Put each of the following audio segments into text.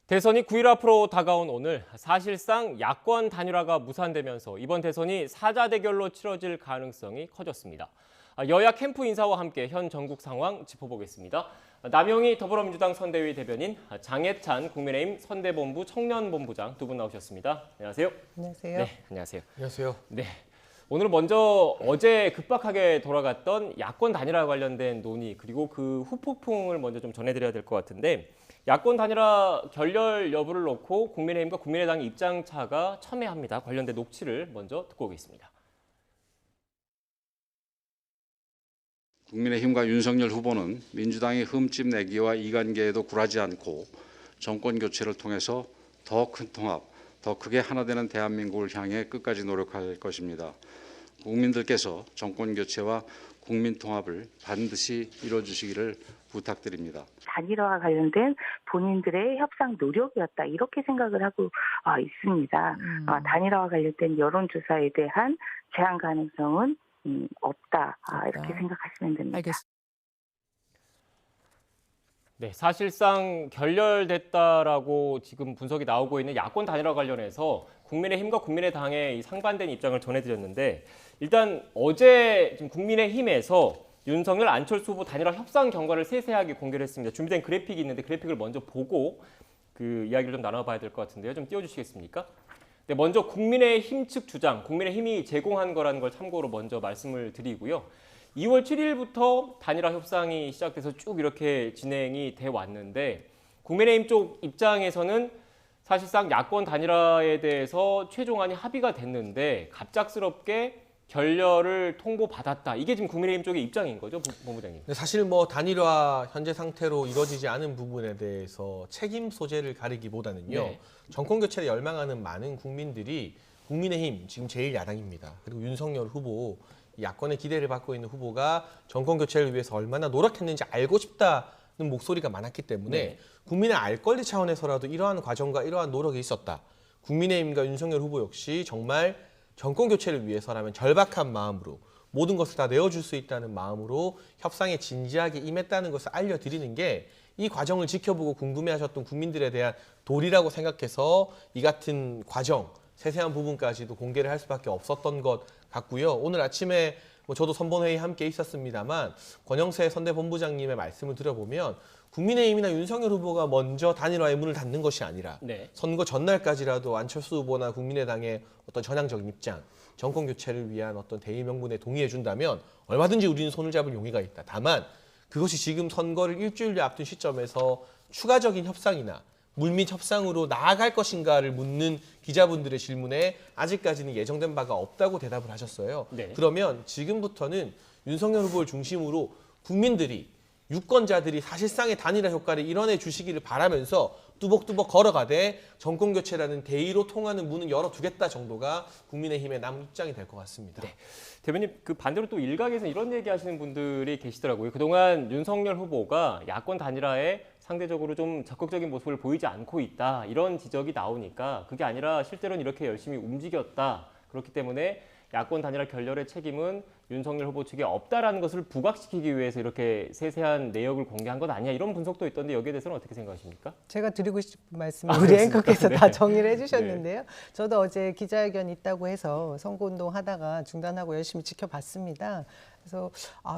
대선이 9일 앞으로 다가온 오늘 사실상 야권 단일화가 무산되면서 이번 대선이 사자 대결로 치러질 가능성이 커졌습니다. 여야 캠프 인사와 함께 현 전국 상황 짚어보겠습니다. 남영희 더불어민주당 선대위 대변인, 장해찬 국민의힘 선대본부 청년본부장 두 분 나오셨습니다. 안녕하세요. 안녕하세요. 네, 안녕하세요. 안녕하세요. 네. 오늘 먼저 어제 급박하게 돌아갔던 야권 단일화 관련된 논의 그리고 그 후폭풍을 먼저 좀 전해드려야 될 것 같은데 야권 단일화 결렬 여부를 놓고 국민의힘과 국민의당의 입장 차가 첨예합니다. 관련된 녹취를 먼저 듣고 오겠습니다. 국민의힘과 윤석열 후보는 민주당의 흠집 내기와 이관계에도 굴하지 않고 정권 교체를 통해서 더 큰 통합, 더 크게 하나 되는 대한민국을 향해 끝까지 노력할 것입니다. 국민들께서 정권 교체와 국민 통합을 반드시 이뤄주시기를 부탁드립니다. 단일화와 관련된 본인들의 협상 노력이었다 이렇게 생각을 하고 있습니다. 단일화와 관련된 여론조사에 대한 제한 가능성은 없다 이렇게 생각하시면 됩니다. 알겠습니다. 네, 사실상 결렬됐다라고 지금 분석이 나오고 있는 야권 단일화 관련해서 국민의힘과 국민의당의 이 상반된 입장을 전해드렸는데 일단 어제 지금 국민의힘에서 윤석열, 안철수 후보 단일화 협상 경과를 세세하게 공개를 했습니다. 준비된 그래픽이 있는데 그래픽을 먼저 보고 그 이야기를 좀 나눠봐야 될 것 같은데요. 좀 띄워주시겠습니까? 네, 먼저 국민의힘 측 주장, 국민의힘이 제공한 거라는 걸 참고로 먼저 말씀을 드리고요. 2월 7일부터 단일화 협상이 시작돼서 쭉 이렇게 진행이 돼 왔는데 국민의힘 쪽 입장에서는 사실상 야권 단일화에 대해서 최종안이 합의가 됐는데 갑작스럽게 결렬을 통보받았다. 이게 지금 국민의힘 쪽의 입장인 거죠, 본부장님? 사실 뭐 단일화 현재 상태로 이루어지지 않은 부분에 대해서 책임 소재를 가리기보다는요. 네. 정권 교체를 열망하는 많은 국민들이 국민의힘 지금 제1야당입니다. 그리고 윤석열 후보 야권의 기대를 받고 있는 후보가 정권 교체를 위해서 얼마나 노력했는지 알고 싶다는 목소리가 많았기 때문에 네. 국민의 알 권리 차원에서라도 이러한 과정과 이러한 노력이 있었다. 국민의힘과 윤석열 후보 역시 정말 정권 교체를 위해서라면 절박한 마음으로 모든 것을 다 내어줄 수 있다는 마음으로 협상에 진지하게 임했다는 것을 알려드리는 게 이 과정을 지켜보고 궁금해하셨던 국민들에 대한 도리라고 생각해서 이 같은 과정, 세세한 부분까지도 공개를 할 수밖에 없었던 것 같고요. 오늘 아침에 저도 선본회의 함께 있었습니다만 권영세 선대본부장님의 말씀을 들어보면 국민의힘이나 윤석열 후보가 먼저 단일화의 문을 닫는 것이 아니라 네. 선거 전날까지라도 안철수 후보나 국민의당의 어떤 전향적인 입장, 정권 교체를 위한 어떤 대의 명분에 동의해 준다면 얼마든지 우리는 손을 잡을 용의가 있다. 다만 그것이 지금 선거를 일주일 앞둔 시점에서 추가적인 협상이나 물밑 협상으로 나아갈 것인가를 묻는 기자분들의 질문에 아직까지는 예정된 바가 없다고 대답을 하셨어요. 네. 그러면 지금부터는 윤석열 후보를 중심으로 국민들이 유권자들이 사실상의 단일화 효과를 이뤄내 주시기를 바라면서 뚜벅뚜벅 걸어가되 정권 교체라는 대의로 통하는 문은 열어두겠다 정도가 국민의힘의 남 입장이 될 것 같습니다. 네. 대변인, 그 반대로 또 일각에서 이런 얘기하시는 분들이 계시더라고요. 그동안 윤석열 후보가 야권 단일화에 상대적으로 좀 적극적인 모습을 보이지 않고 있다. 이런 지적이 나오니까 그게 아니라 실제로는 이렇게 열심히 움직였다. 그렇기 때문에 야권 단일화 결렬의 책임은 윤석열 후보 측에 없다라는 것을 부각시키기 위해서 이렇게 세세한 내역을 공개한 것 아니야. 이런 분석도 있던데 여기에 대해서는 어떻게 생각하십니까? 제가 드리고 싶은 말씀을 우리 앵커께서 네. 다 정리를 해주셨는데요. 저도 어제 기자회견 있다고 해서 선거운동 하다가 중단하고 열심히 지켜봤습니다. 그래서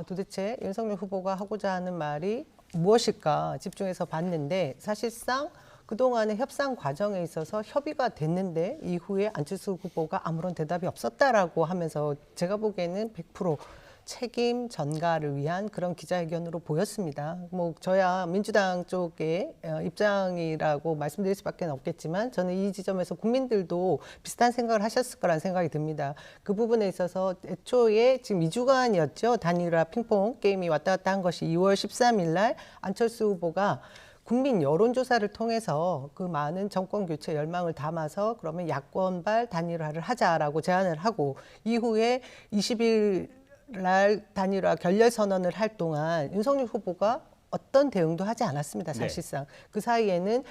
도대체 윤석열 후보가 하고자 하는 말이 무엇일까 집중해서 봤는데 사실상 그동안의 협상 과정에 있어서 협의가 됐는데 이후에 안철수 후보가 아무런 대답이 없었다라고 하면서 제가 보기에는 100% 책임 전가를 위한 그런 기자회견으로 보였습니다. 뭐 저야 민주당 쪽의 입장이라고 말씀드릴 수밖에 없겠지만 저는 이 지점에서 국민들도 비슷한 생각을 하셨을 거라는 생각이 듭니다. 그 부분에 있어서 애초에 지금 2주간이었죠. 단일화 핑퐁 게임이 왔다 갔다 한 것이 2월 13일 날 안철수 후보가 국민 여론조사를 통해서 그 많은 정권 교체 열망을 담아서 그러면 야권발 단일화를 하자라고 제안을 하고 이후에 20일 날 단일화 결렬 선언을 할 동안 윤석열 후보가 어떤 대응도 하지 않았습니다. 사실상. 그 사이에는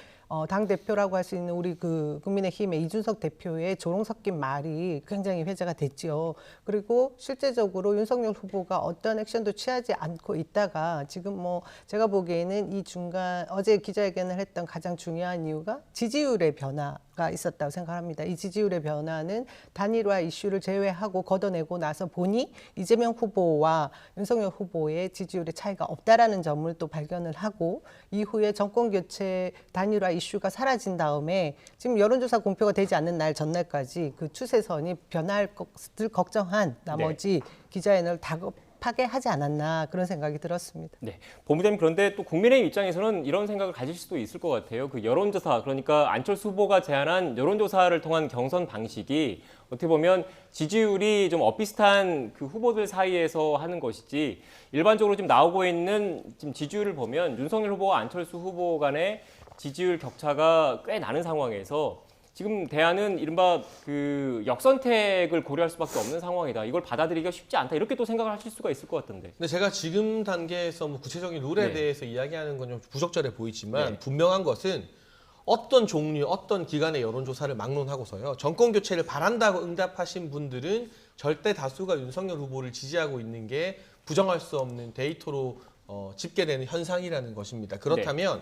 당 대표라고 할 수 있는 우리 국민의힘의 이준석 대표의 조롱 섞인 말이 굉장히 회자가 됐죠. 그리고 실제적으로 윤석열 후보가 어떤 액션도 취하지 않고 있다가 지금 제가 보기에는 이 중간 어제 기자회견을 했던 가장 중요한 이유가 지지율의 변화가 있었다고 생각합니다. 이 지지율의 변화는 단일화 이슈를 제외하고 걷어내고 나서 보니 이재명 후보와 윤석열 후보의 지지율의 차이가 없다라는 점을 또 발견을 하고 이후에 정권 교체 단일화 이슈가 사라진 다음에 지금 여론조사 공표가 되지 않는 날 전날까지 그 추세선이 변할 것을 걱정한 나머지 기자회견을 다급하게 하지 않았나 그런 생각이 들었습니다. 네, 본부장님 그런데 또 국민의힘 입장에서는 이런 생각을 가질 수도 있을 것 같아요. 그 여론조사 그러니까 안철수 후보가 제안한 여론조사를 통한 경선 방식이 어떻게 보면 지지율이 좀 엇비슷한 그 후보들 사이에서 하는 것이지 일반적으로 지금 나오고 있는 지금 지지율을 보면 윤석열 후보와 안철수 후보 간의 지지율 격차가 꽤 나는 상황에서 지금 대안은 이른바 그 역선택을 고려할 수밖에 없는 상황이다. 이걸 받아들이기가 쉽지 않다. 이렇게 또 생각을 하실 수가 있을 것 같던데. 근데 제가 지금 단계에서 구체적인 룰에 네. 대해서 이야기하는 건 좀 부적절해 보이지만 네. 분명한 것은 어떤 종류, 어떤 기관의 여론조사를 막론하고서요. 정권 교체를 바란다고 응답하신 분들은 절대 다수가 윤석열 후보를 지지하고 있는 게 부정할 수 없는 데이터로 집계되는 현상이라는 것입니다. 그렇다면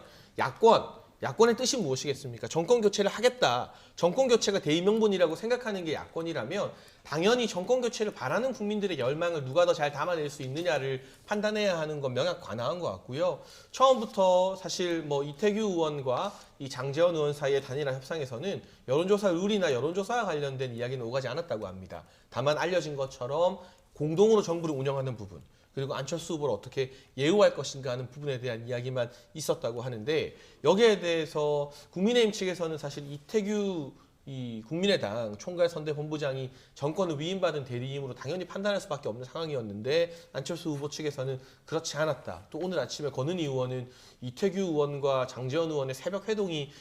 야권의 뜻이 무엇이겠습니까? 정권 교체를 하겠다. 정권 교체가 대의명분이라고 생각하는 게 야권이라면 당연히 정권 교체를 바라는 국민들의 열망을 누가 더 잘 담아낼 수 있느냐를 판단해야 하는 건 명확 관화한 것 같고요. 처음부터 사실 이태규 의원과 이 장제원 의원 사이의 단일화 협상에서는 여론조사 룰이나 여론조사와 관련된 이야기는 오가지 않았다고 합니다. 다만 알려진 것처럼 공동으로 정부를 운영하는 부분 그리고 안철수 후보를 어떻게 예우할 것인가 하는 부분에 대한 이야기만 있었다고 하는데 여기에 대해서 국민의힘 측에서는 사실 이태규 이 국민의당 총괄선대본부장이 정권을 위임받은 대리인으로 당연히 판단할 수밖에 없는 상황이었는데 안철수 후보 측에서는 그렇지 않았다. 또 오늘 아침에 권은희 의원은 이태규 의원과 장제원 의원의 새벽 회동이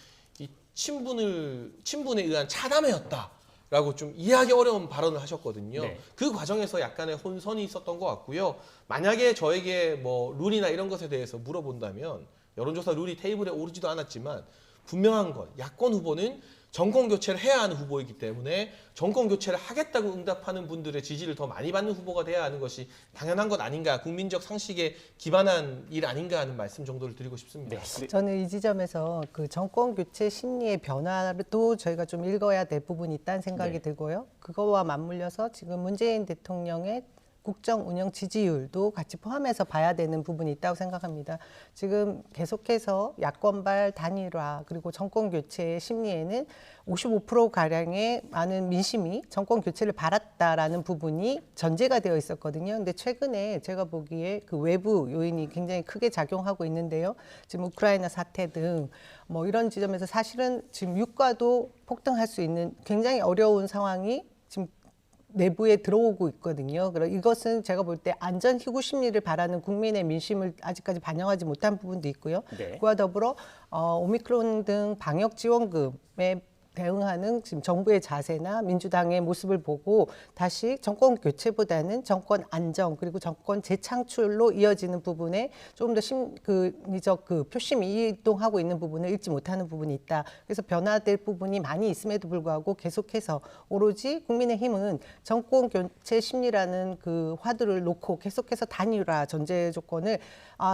이 친분에 의한 차담회였다. 라고 좀 이해하기 어려운 발언을 하셨거든요. 네. 그 과정에서 약간의 혼선이 있었던 것 같고요. 만약에 저에게 룰이나 이런 것에 대해서 물어본다면 여론조사 룰이 테이블에 오르지도 않았지만 분명한 건 야권 후보는 정권 교체를 해야 하는 후보이기 때문에 정권 교체를 하겠다고 응답하는 분들의 지지를 더 많이 받는 후보가 돼야 하는 것이 당연한 것 아닌가, 국민적 상식에 기반한 일 아닌가 하는 말씀 정도를 드리고 싶습니다. 네. 저는 이 지점에서 그 정권 교체 심리의 변화도 저희가 좀 읽어야 될 부분이 있다는 생각이 네. 들고요. 그거와 맞물려서 지금 문재인 대통령의 국정 운영 지지율도 같이 포함해서 봐야 되는 부분이 있다고 생각합니다. 지금 계속해서 야권발 단일화 그리고 정권 교체의 심리에는 55%가량의 많은 민심이 정권 교체를 바랐다라는 부분이 전제가 되어 있었거든요. 근데 최근에 제가 보기에 그 외부 요인이 굉장히 크게 작용하고 있는데요. 지금 우크라이나 사태 등 이런 지점에서 사실은 지금 유가도 폭등할 수 있는 굉장히 어려운 상황이 지금 내부에 들어오고 있거든요. 그래서 이것은 제가 볼 때 안전 희구 심리를 바라는 국민의 민심을 아직까지 반영하지 못한 부분도 있고요. 네. 그와 더불어 오미크론 등 방역 지원금에 대응하는 지금 정부의 자세나 민주당의 모습을 보고 다시 정권 교체보다는 정권 안정 그리고 정권 재창출로 이어지는 부분에 조금 더 심리적 표심이 이동하고 있는 부분을 읽지 못하는 부분이 있다. 그래서 변화될 부분이 많이 있음에도 불구하고 계속해서 오로지 국민의힘은 정권 교체 심리라는 그 화두를 놓고 계속해서 단일화 전제 조건을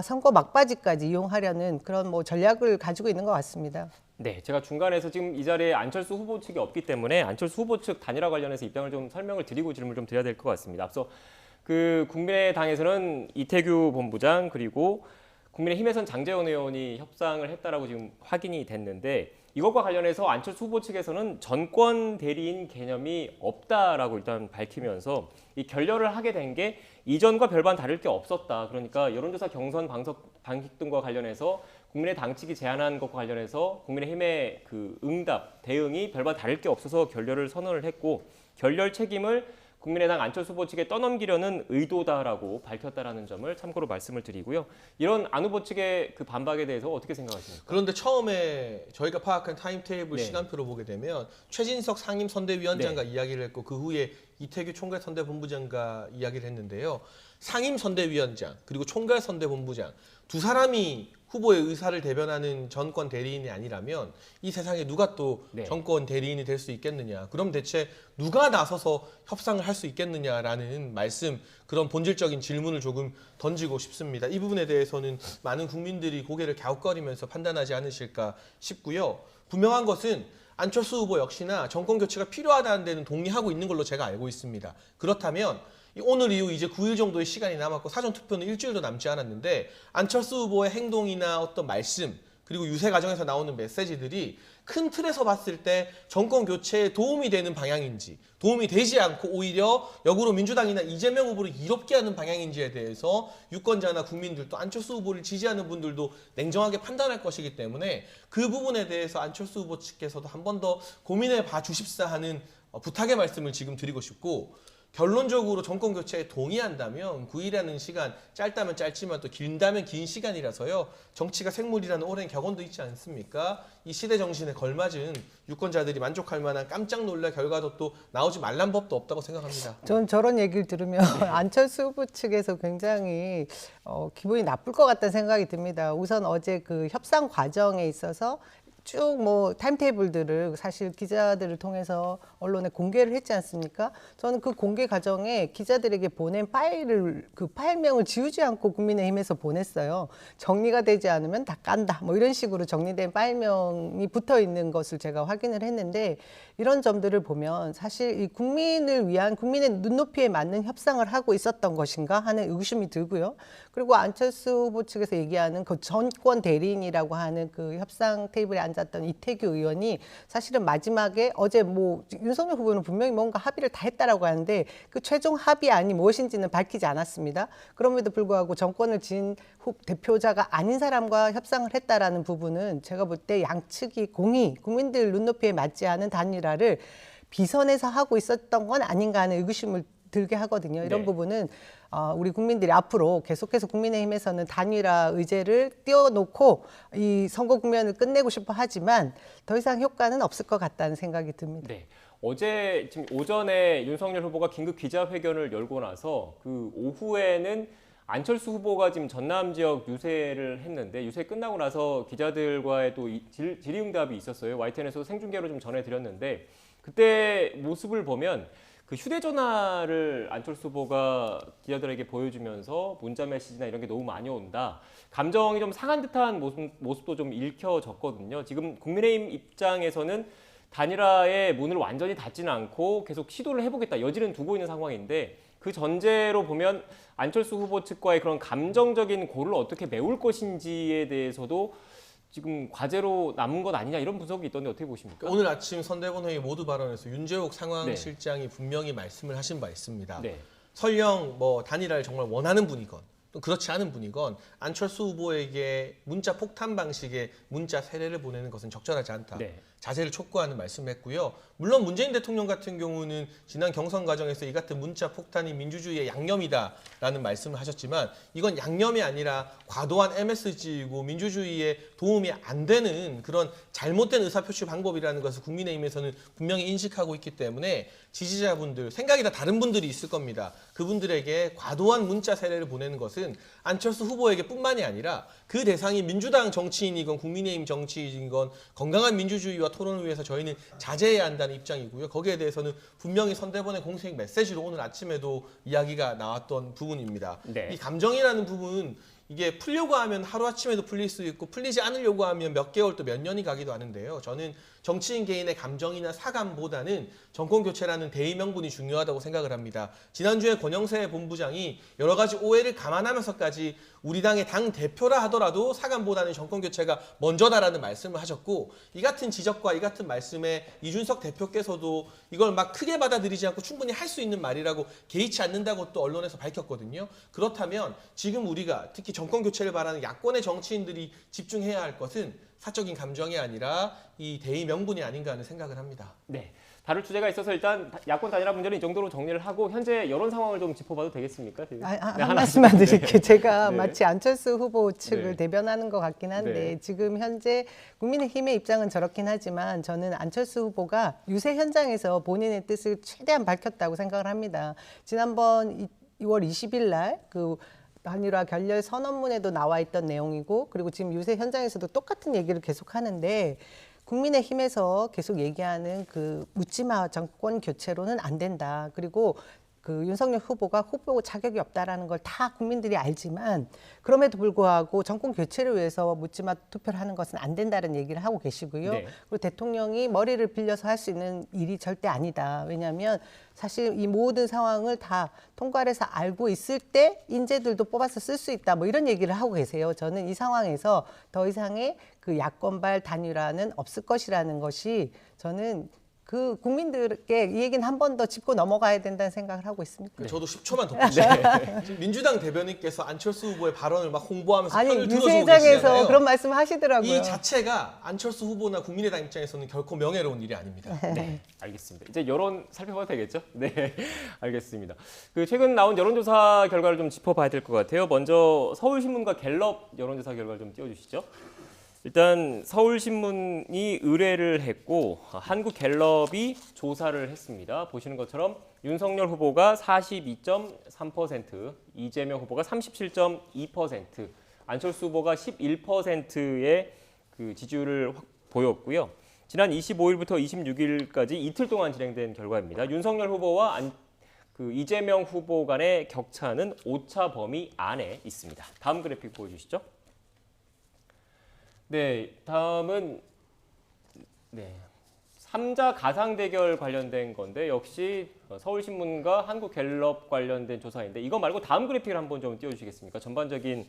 선거 막바지까지 이용하려는 그런 전략을 가지고 있는 것 같습니다. 네, 제가 중간에서 지금 이 자리에 안철수 후보 측이 없기 때문에 안철수 후보 측 단일화 관련해서 입장을 좀 설명을 드리고 질문을 좀 드려야 될 것 같습니다. 앞서 그 국민의당에서는 이태규 본부장 그리고 국민의힘에선 장제원 의원이 협상을 했다라고 지금 확인이 됐는데 이것과 관련해서 안철수 후보 측에서는 전권 대리인 개념이 없다라고 일단 밝히면서 이 결렬을 하게 된 게 이전과 별반 다를 게 없었다. 그러니까 여론조사 경선 방식 등과 관련해서 국민의당 측이 제안한 것과 관련해서 국민의힘의 그 응답, 대응이 별반 다를 게 없어서 결렬을 선언을 했고 결렬 책임을 국민의당 안철수 후보 측에 떠넘기려는 의도다라고 밝혔다라는 점을 참고로 말씀을 드리고요. 이런 안 후보 측의 그 반박에 대해서 어떻게 생각하십니까? 그런데 처음에 저희가 파악한 타임테이블 네. 시간표를 보게 되면 최진석 상임선대위원장과 이야기를 했고 그 후에 이태규 총괄선대본부장과 이야기를 했는데요. 상임선대위원장 그리고 총괄선대본부장 두 사람이 후보의 의사를 대변하는 정권 대리인이 아니라면 이 세상에 누가 또 네. 정권 대리인이 될 수 있겠느냐. 그럼 대체 누가 나서서 협상을 할 수 있겠느냐라는 말씀, 그런 본질적인 질문을 조금 던지고 싶습니다. 이 부분에 대해서는 많은 국민들이 고개를 갸웃거리면서 판단하지 않으실까 싶고요. 분명한 것은 안철수 후보 역시나 정권 교체가 필요하다는 데는 동의하고 있는 걸로 제가 알고 있습니다. 그렇다면 오늘 이후 이제 9일 정도의 시간이 남았고 사전투표는 일주일도 남지 않았는데 안철수 후보의 행동이나 어떤 말씀 그리고 유세 과정에서 나오는 메시지들이 큰 틀에서 봤을 때 정권 교체에 도움이 되는 방향인지 도움이 되지 않고 오히려 역으로 민주당이나 이재명 후보를 이롭게 하는 방향인지에 대해서 유권자나 국민들도 안철수 후보를 지지하는 분들도 냉정하게 판단할 것이기 때문에 그 부분에 대해서 안철수 후보 측께서도 한 번 더 고민해 봐 주십사 하는 부탁의 말씀을 지금 드리고 싶고, 결론적으로 정권 교체에 동의한다면 9일이라는 시간 짧다면 짧지만 또 길다면 긴 시간이라서요. 정치가 생물이라는 오랜 격언도 있지 않습니까? 이 시대 정신에 걸맞은 유권자들이 만족할 만한 깜짝 놀랄 결과도 또 나오지 말란 법도 없다고 생각합니다. 전 저런 얘기를 들으면 안철수 후보 측에서 굉장히 기분이 나쁠 것 같다는 생각이 듭니다. 우선 어제 그 협상 과정에 있어서 쭉 뭐 타임테이블들을 사실 기자들을 통해서 언론에 공개를 했지 않습니까? 저는 그 공개 과정에 기자들에게 보낸 파일을 그 파일명을 지우지 않고 국민의힘에서 보냈어요. 정리가 되지 않으면 다 깐다. 뭐 이런 식으로 정리된 파일명이 붙어 있는 것을 제가 확인을 했는데, 이런 점들을 보면 사실 이 국민을 위한 국민의 눈높이에 맞는 협상을 하고 있었던 것인가 하는 의구심이 들고요. 그리고 안철수 후보 측에서 얘기하는 그 전권 대리인이라고 하는 그 협상 테이블에 앉았던 이태규 의원이 사실은 마지막에 어제 뭐 윤석열 후보는 분명히 뭔가 합의를 다 했다라고 하는데 그 최종 합의안이 무엇인지는 밝히지 않았습니다. 그럼에도 불구하고 정권을 진 대표자가 아닌 사람과 협상을 했다라는 부분은 제가 볼 때 양측이 공히 국민들 눈높이에 맞지 않은 단일화를 비선에서 하고 있었던 건 아닌가 하는 의구심을 들게 하거든요. 이런 네. 부분은 우리 국민들이 앞으로 계속해서 국민의힘에서는 단일화 의제를 띄워놓고 이 선거 국면을 끝내고 싶어 하지만 더 이상 효과는 없을 것 같다는 생각이 듭니다. 네. 어제 지금 오전에 윤석열 후보가 긴급 기자회견을 열고 나서 그 오후에는 안철수 후보가 지금 전남 지역 유세를 했는데, 유세 끝나고 나서 기자들과의 또 질의응답이 있었어요. YTN에서 생중계로 좀 전해드렸는데, 그때 모습을 보면 그 휴대전화를 안철수 후보가 기자들에게 보여주면서 문자 메시지나 이런 게 너무 많이 온다. 감정이 좀 상한 듯한 모습도 좀 읽혀졌거든요. 지금 국민의힘 입장에서는 단일화의 문을 완전히 닫지는 않고 계속 시도를 해보겠다, 여지는 두고 있는 상황인데, 그 전제로 보면 안철수 후보 측과의 그런 감정적인 골을 어떻게 메울 것인지에 대해서도 지금 과제로 남은 것 아니냐, 이런 분석이 있던데 어떻게 보십니까? 오늘 아침 선대본 회의 모두 발언에서 윤재욱 상황실장이 네. 분명히 말씀을 하신 바 있습니다. 네. 설령 뭐 단일화를 정말 원하는 분이건 또 그렇지 않은 분이건 안철수 후보에게 문자 폭탄 방식의 문자 세례를 보내는 것은 적절하지 않다. 네. 자제를 촉구하는 말씀을 했고요. 물론 문재인 대통령 같은 경우는 지난 경선 과정에서 이 같은 문자 폭탄이 민주주의의 양념이다라는 말씀을 하셨지만, 이건 양념이 아니라 과도한 MSG이고 민주주의에 도움이 안 되는 그런 잘못된 의사표시 방법이라는 것을 국민의힘에서는 분명히 인식하고 있기 때문에 지지자분들, 생각이 다 다른 분들이 있을 겁니다. 그분들에게 과도한 문자 세례를 보내는 것은 안철수 후보에게 뿐만이 아니라 그 대상이 민주당 정치인이건 국민의힘 정치인이건 건강한 민주주의와 토론을 위해서 저희는 자제해야 한다는 입장이고요. 거기에 대해서는 분명히 선대본의 공식 메시지로 오늘 아침에도 이야기가 나왔던 부분입니다. 네. 이 감정이라는 부분은 이게 풀려고 하면 하루아침에도 풀릴 수 있고 풀리지 않으려고 하면 몇 개월 또 몇 년이 가기도 하는데요. 저는 정치인 개인의 감정이나 사감보다는 정권교체라는 대의명분이 중요하다고 생각을 합니다. 지난주에 권영세 본부장이 여러 가지 오해를 감안하면서까지 우리 당의 당 대표라 하더라도 사감보다는 정권교체가 먼저다라는 말씀을 하셨고, 이 같은 지적과 이 같은 말씀에 이준석 대표께서도 이걸 막 크게 받아들이지 않고 충분히 할 수 있는 말이라고 개의치 않는다고 또 언론에서 밝혔거든요. 그렇다면 지금 우리가 특히 정권교체를 바라는 야권의 정치인들이 집중해야 할 것은 사적인 감정이 아니라 이 대의 명분이 아닌가 하는 생각을 합니다. 네. 다룰 주제가 있어서 일단 야권 단일화 문제는 이 정도로 정리를 하고 현재 여론 상황을 좀 짚어봐도 되겠습니까? 한 말씀만 드릴게요. 제가 네. 마치 안철수 후보 측을 네. 대변하는 것 같긴 한데 네. 지금 현재 국민의힘의 입장은 저렇긴 하지만 저는 안철수 후보가 유세 현장에서 본인의 뜻을 최대한 밝혔다고 생각을 합니다. 지난번 2월 20일 날 그 단일화 결렬 선언문에도 나와 있던 내용이고 그리고 지금 유세 현장에서도 똑같은 얘기를 계속 하는데 국민의힘에서 계속 얘기하는 그 묻지마 정권 교체로는 안 된다. 그리고 그 윤석열 후보가 후보 자격이 없다라는 걸 다 국민들이 알지만 그럼에도 불구하고 정권 교체를 위해서 묻지마 투표를 하는 것은 안 된다는 얘기를 하고 계시고요. 네. 그리고 대통령이 머리를 빌려서 할 수 있는 일이 절대 아니다. 왜냐하면 사실 이 모든 상황을 다 통과를 해서 알고 있을 때 인재들도 뽑아서 쓸 수 있다. 뭐 이런 얘기를 하고 계세요. 저는 이 상황에서 더 이상의 그 야권발 단일화는 없을 것이라는 것이 저는 그 국민들께 이 얘기는 한 번 더 짚고 넘어가야 된다는 생각을 하고 있습니다. 저도 10초만 덧붙이면 지금 민주당 대변인께서 안철수 후보의 발언을 막 홍보하면서 아니 편을 들어주고 유세장에서 계시잖아요. 그런 말씀을 하시더라고요. 이 자체가 안철수 후보나 국민의당 입장에서는 결코 명예로운 일이 아닙니다. 네, 알겠습니다. 이제 여론 살펴봐도 되겠죠? 네, 알겠습니다. 그 최근 나온 여론조사 결과를 좀 짚어봐야 될 것 같아요. 먼저 서울신문과 갤럽 여론조사 결과를 좀 띄워주시죠. 일단 서울신문이 의뢰를 했고 한국갤럽이 조사를 했습니다. 보시는 것처럼 윤석열 후보가 42.3%, 이재명 후보가 37.2%, 안철수 후보가 11%의 그 지지율을 보였고요. 지난 25일부터 26일까지 이틀 동안 진행된 결과입니다. 윤석열 후보와 이재명 후보 간의 격차는 오차 범위 안에 있습니다. 다음 그래픽 보여주시죠. 네, 다음은 3자 가상 대결 관련된 건데 역시 서울신문과 한국갤럽 관련된 조사인데 이거 말고 다음 그래픽을 한번 좀 띄워주시겠습니까? 전반적인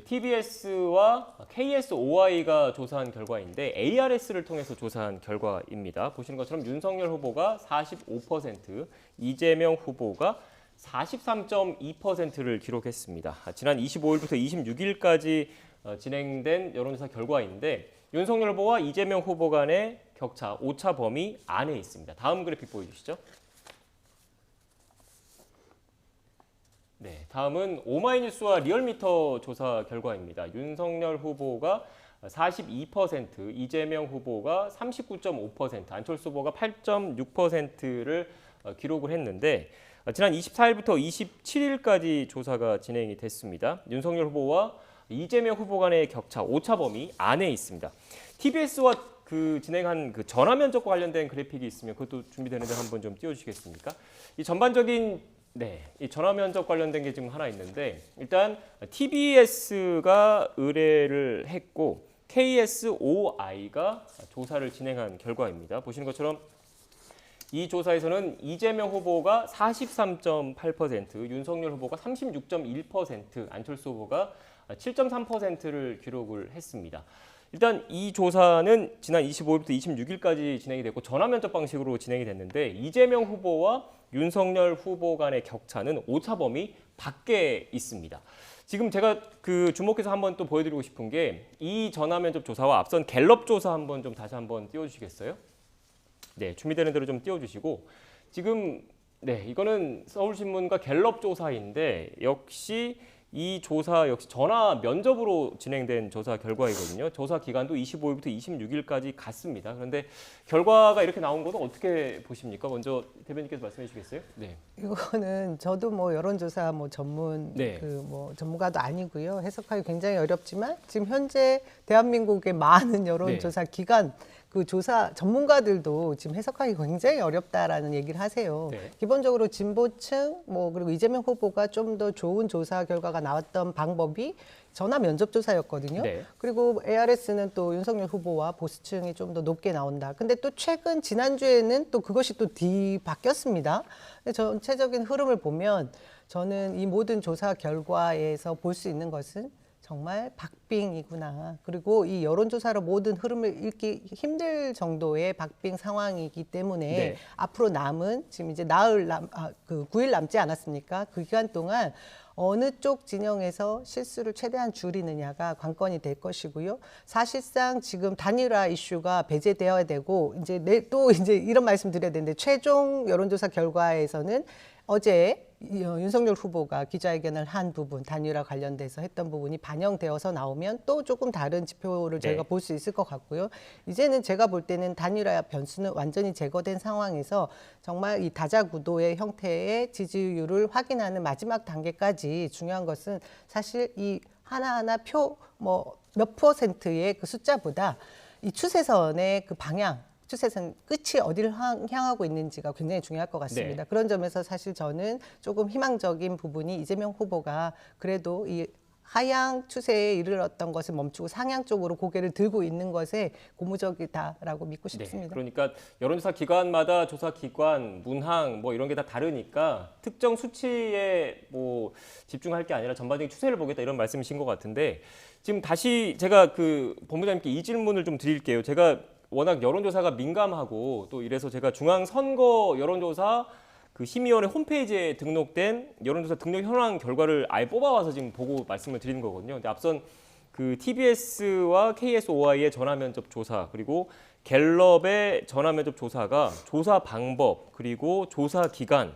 TBS와 KSOI가 조사한 결과인데 ARS를 통해서 조사한 결과입니다. 보시는 것처럼 윤석열 후보가 45%, 이재명 후보가 43.2%를 기록했습니다. 지난 25일부터 26일까지 진행된 여론조사 결과인데 윤석열 후보와 이재명 후보 간의 격차 오차 범위 안에 있습니다. 다음 그래픽 보여주시죠. 네, 다음은 오마이뉴스와 리얼미터 조사 결과입니다. 윤석열 후보가 42%, 이재명 후보가 39.5%, 안철수 후보가 8.6%를 기록을 했는데 지난 24일부터 27일까지 조사가 진행이 됐습니다. 윤석열 후보와 이재명 후보 간의 격차 오차 범위 안에 있습니다. TBS와 진행한 전화 면접과 관련된 그래픽이 있으면 그것도 준비되는데 한번 좀 띄워주시겠습니까? 이 전반적인 이 전화 면접 관련된 게 지금 하나 있는데 일단 TBS가 의뢰를 했고 KSOI가 조사를 진행한 결과입니다. 보시는 것처럼 이 조사에서는 이재명 후보가 43.8%, 윤석열 후보가 36.1%, 안철수 후보가 7.3%를 기록을 했습니다. 일단 이 조사는 지난 25일부터 26일까지 진행이 됐고 전화 면접 방식으로 진행이 됐는데 이재명 후보와 윤석열 후보 간의 격차는 오차 범위 밖에 있습니다. 지금 제가 주목해서 한번 또 보여드리고 싶은 게 이 전화 면접 조사와 앞선 갤럽 조사 한번 좀 다시 한번 띄워주시겠어요? 네, 준비되는 대로 좀 띄워주시고 지금 이거는 서울신문과 갤럽 조사인데 역시 이 조사 역시 전화 면접으로 진행된 조사 결과이거든요. 조사 기간도 25일부터 26일까지 갔습니다. 그런데 결과가 이렇게 나온 것은 어떻게 보십니까? 먼저 대변인께서 말씀해 주시겠어요? 네. 이거는 저도 뭐 여론조사 전문 전문가도 아니고요. 해석하기 굉장히 어렵지만 지금 현재 대한민국의 많은 여론조사 기관 그 조사 전문가들도 지금 해석하기 굉장히 어렵다라는 얘기를 하세요. 네. 기본적으로 진보층 그리고 이재명 후보가 좀 더 좋은 조사 결과가 나왔던 방법이 전화 면접 조사였거든요. 네. 그리고 ARS는 또 윤석열 후보와 보수층이 좀 더 높게 나온다. 근데 또 최근 지난주에는 또 그것이 또 바뀌었습니다. 근데 전체적인 흐름을 보면 저는 이 모든 조사 결과에서 볼 수 있는 것은 정말 박빙이구나. 그리고 이 여론조사로 모든 흐름을 읽기 힘들 정도의 박빙 상황이기 때문에 앞으로 남은 지금 이제 9일 남지 않았습니까? 그 기간 동안 어느 쪽 진영에서 실수를 최대한 줄이느냐가 관건이 될 것이고요. 사실상 지금 단일화 이슈가 배제되어야 되고 이제 이제 이런 말씀 드려야 되는데 최종 여론조사 결과에서는 어제 윤석열 후보가 기자회견을 한 부분, 단일화 관련돼서 했던 부분이 반영되어서 나오면 또 조금 다른 지표를 네. 저희가 볼 수 있을 것 같고요. 이제는 제가 볼 때는 단일화 변수는 완전히 제거된 상황에서 정말 이 다자구도의 형태의 지지율을 확인하는 마지막 단계까지 중요한 것은 사실 이 하나하나 표 몇 퍼센트의 그 숫자보다 이 추세선의 그 방향, 추세선 끝이 어디를 향하고 있는지가 굉장히 중요할 것 같습니다. 네. 그런 점에서 사실 저는 조금 희망적인 부분이 이재명 후보가 그래도 이 하향 추세에 이르렀던 것을 멈추고 상향 쪽으로 고개를 들고 있는 것에 고무적이다라고 믿고 네, 싶습니다. 그러니까 여론조사 기관마다 조사 기관, 문항 뭐 이런 게 다 다르니까 특정 수치에 뭐 집중할 게 아니라 전반적인 추세를 보겠다 이런 말씀이신 것 같은데 지금 다시 제가 그 본부장님께 이 질문을 좀 드릴게요. 제가 워낙 여론조사가 민감하고 또 이래서 제가 중앙선거 여론조사 그 심의원회 홈페이지에 등록된 여론조사 등록 현황 결과를 아예 뽑아와서 지금 보고 말씀을 드리는 거거든요. 근데 앞선 그 TBS와 KSOI의 전화면접 조사 그리고 갤럽의 전화면접 조사가 조사 방법 그리고 조사 기간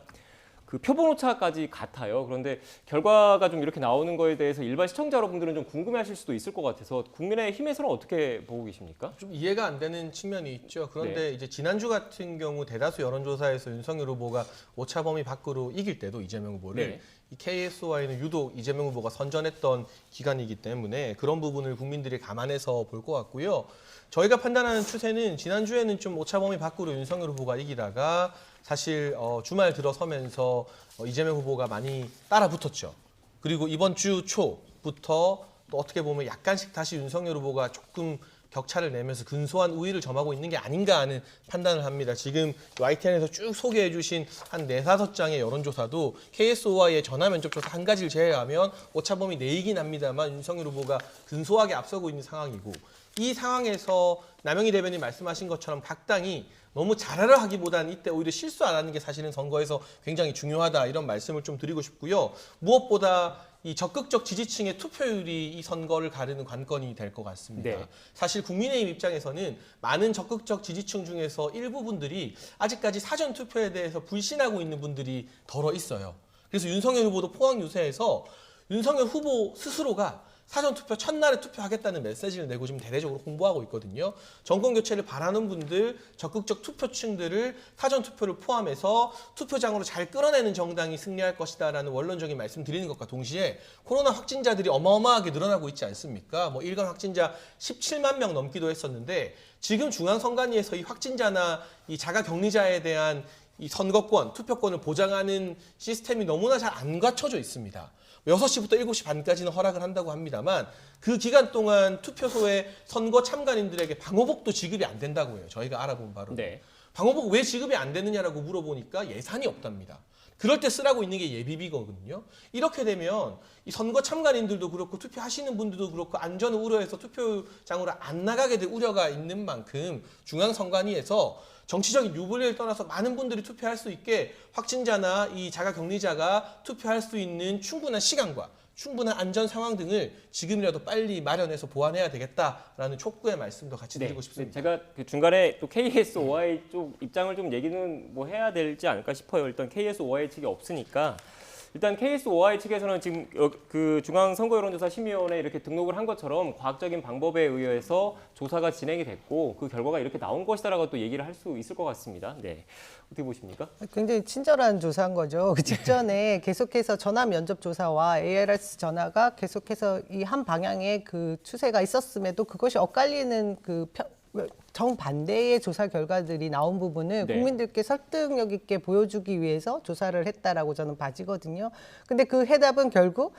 그 표본 오차까지 같아요. 그런데 결과가 좀 이렇게 나오는 거에 대해서 일반 시청자 여러분들은 좀 궁금해하실 수도 있을 것 같아서 국민의힘에서는 어떻게 보고 계십니까? 좀 이해가 안 되는 측면이 있죠. 그런데 네. 이제 지난주 같은 경우 대다수 여론조사에서 윤석열 후보가 오차 범위 밖으로 이길 때도 이재명 후보를 네. 이 KS와는 유독 이재명 후보가 선전했던 기간이기 때문에 그런 부분을 국민들이 감안해서 볼 것 같고요. 저희가 판단하는 추세는 지난주에는 좀 오차 범위 밖으로 윤석열 후보가 이기다가 사실 주말 들어서면서 이재명 후보가 많이 따라붙었죠. 그리고 이번 주 초부터 또 어떻게 보면 약간씩 다시 윤석열 후보가 조금 격차를 내면서 근소한 우위를 점하고 있는 게 아닌가 하는 판단을 합니다. 지금 YTN에서 쭉 소개해 주신 한 4-5장의 여론조사도 KSOI의 전화 면접조사 한 가지를 제외하면 오차범위 내이긴 합니다만 윤석열 후보가 근소하게 앞서고 있는 상황이고 이 상황에서 남영희 대변인 말씀하신 것처럼 각 당이 너무 잘하려 하기보다는 이때 오히려 실수 안 하는 게 사실은 선거에서 굉장히 중요하다 이런 말씀을 좀 드리고 싶고요. 무엇보다 이 적극적 지지층의 투표율이 이 선거를 가르는 관건이 될 것 같습니다. 네. 사실 국민의힘 입장에서는 많은 적극적 지지층 중에서 일부 분들이 아직까지 사전 투표에 대해서 불신하고 있는 분들이 덜어 있어요. 그래서 윤석열 후보도 포항 유세에서 윤석열 후보 스스로가 사전투표 첫날에 투표하겠다는 메시지를 내고 지금 대대적으로 홍보하고 있거든요. 정권 교체를 바라는 분들, 적극적 투표층들을 사전투표를 포함해서 투표장으로 잘 끌어내는 정당이 승리할 것이다라는 원론적인 말씀 드리는 것과 동시에 코로나 확진자들이 어마어마하게 늘어나고 있지 않습니까? 뭐 일간 확진자 17만 명 넘기도 했었는데 지금 중앙선관위에서 이 확진자나 이 자가격리자에 대한 이 선거권, 투표권을 보장하는 시스템이 너무나 잘 안 갖춰져 있습니다. 6시부터 7시 반까지는 허락을 한다고 합니다만 그 기간 동안 투표소에 선거 참관인들에게 방호복도 지급이 안 된다고 해요. 저희가 알아본 바로. 네. 방호복 왜 지급이 안 되느냐라고 물어보니까 예산이 없답니다. 그럴 때 쓰라고 있는 게 예비비거든요. 이렇게 되면 이 선거 참관인들도 그렇고 투표하시는 분들도 그렇고 안전을 우려해서 투표장으로 안 나가게 될 우려가 있는 만큼 중앙선관위에서 정치적인 유불리를 떠나서 많은 분들이 투표할 수 있게 확진자나 이 자가격리자가 투표할 수 있는 충분한 시간과 충분한 안전 상황 등을 지금이라도 빨리 마련해서 보완해야 되겠다라는 촉구의 말씀도 같이 드리고 싶습니다. 제가 그 중간에 또 KSOI 쪽 입장을 좀 얘기는 뭐 해야 되지 않을까 싶어요. 일단 KSOI 측이 없으니까 일단 KSOI 측에서는 지금 그 중앙선거여론조사 심의위원회에 이렇게 등록을 한 것처럼 과학적인 방법에 의해서 조사가 진행이 됐고 그 결과가 이렇게 나온 것이다라고 또 얘기를 할 수 있을 것 같습니다. 네, 어떻게 보십니까? 굉장히 친절한 조사한 거죠. 그 직전에 계속해서 전화 면접 조사와 ARS 전화가 계속해서 이 한 방향의 그 추세가 있었음에도 그것이 엇갈리는 그 정반대의 조사 결과들이 나온 부분을 네. 국민들께 설득력 있게 보여주기 위해서 조사를 했다라고 저는 봐지거든요. 근데 그 해답은 결국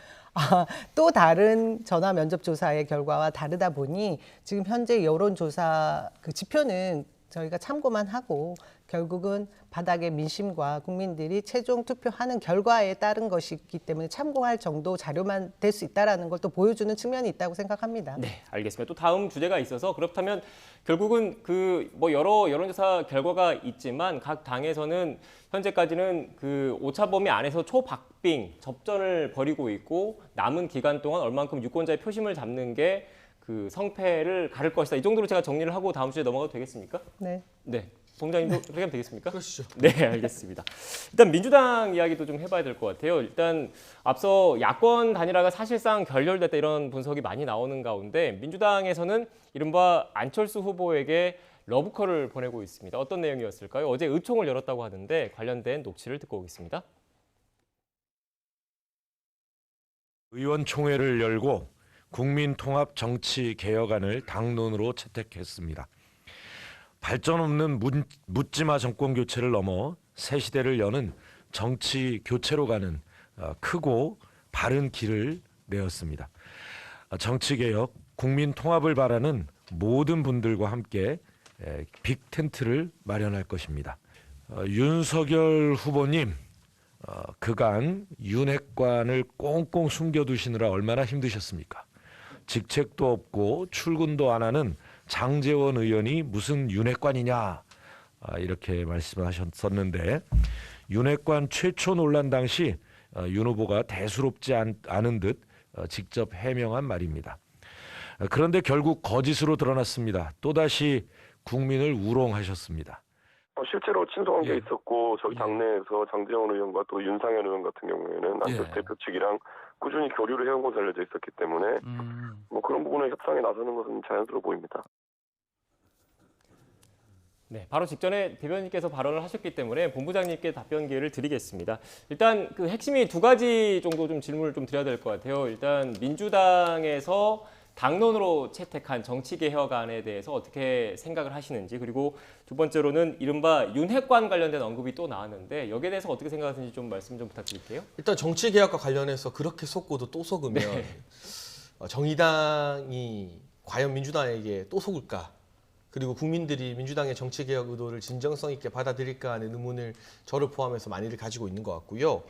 또 다른 전화 면접 조사의 결과와 다르다 보니 지금 현재 여론조사 그 지표는 저희가 참고만 하고 결국은 바닥의 민심과 국민들이 최종 투표하는 결과에 따른 것이기 때문에 참고할 정도 자료만 될 수 있다는 걸 또 보여주는 측면이 있다고 생각합니다. 네, 알겠습니다. 또 다음 주제가 있어서 그렇다면 결국은 그 뭐 여러 여론조사 결과가 있지만 각 당에서는 현재까지는 그 오차범위 안에서 초박빙 접전을 벌이고 있고 남은 기간 동안 얼만큼 유권자의 표심을 잡는 게 그 성패를 가를 것이다. 이 정도로 제가 정리를 하고 다음 주에 넘어가도 되겠습니까? 네. 네. 본부장님도 그렇게 하면 되겠습니까? 그러시죠. 네, 알겠습니다. 일단 민주당 이야기도 좀 해봐야 될 것 같아요. 일단 앞서 야권 단일화가 사실상 결렬됐다 이런 분석이 많이 나오는 가운데 민주당에서는 이른바 안철수 후보에게 러브콜을 보내고 있습니다. 어떤 내용이었을까요? 어제 의총을 열었다고 하는데 관련된 녹취를 듣고 오겠습니다. 의원총회를 열고 국민통합정치개혁안을 당론으로 채택했습니다. 발전 없는 묻지마 정권교체를 넘어 새 시대를 여는 정치교체로 가는 크고 바른 길을 내었습니다. 정치개혁, 국민통합을 바라는 모든 분들과 함께 빅텐트를 마련할 것입니다. 윤석열 후보님, 그간 윤핵관을 꽁꽁 숨겨두시느라 얼마나 힘드셨습니까? 직책도 없고 출근도 안 하는 장제원 의원이 무슨 윤핵관이냐 이렇게 말씀하셨었는데 윤핵관 최초 논란 당시 윤 후보가 대수롭지 않은 듯 직접 해명한 말입니다. 그런데 결국 거짓으로 드러났습니다. 또다시 국민을 우롱하셨습니다. 실제로 친소 관계 예. 있었고 저희 당내에서 장제원 의원과 또 윤상현 의원 같은 경우에는 안철수 대표 측이랑 꾸준히 교류를 해온 것으로 알려져 있었기 때문에 뭐 그런 부분에 협상에 나서는 것은 자연스러워 보입니다. 네, 바로 직전에 대변인께서 발언을 하셨기 때문에 본부장님께 답변 기회를 드리겠습니다. 일단 그 핵심이 두 가지 정도 좀 질문을 좀 드려야 될 것 같아요. 일단 민주당에서 당론으로 채택한 정치개혁안에 대해서 어떻게 생각을 하시는지, 그리고 두 번째로는 이른바 윤핵관 관련된 언급이 또 나왔는데 여기에 대해서 어떻게 생각하시는지 좀 말씀 좀 부탁드릴게요. 일단 정치개혁과 관련해서 그렇게 속고도 또 속으면 정의당이 과연 민주당에게 또 속을까? 그리고 국민들이 민주당의 정치개혁 의도를 진정성 있게 받아들일까 하는 의문을 저를 포함해서 많이들 가지고 있는 것 같고요.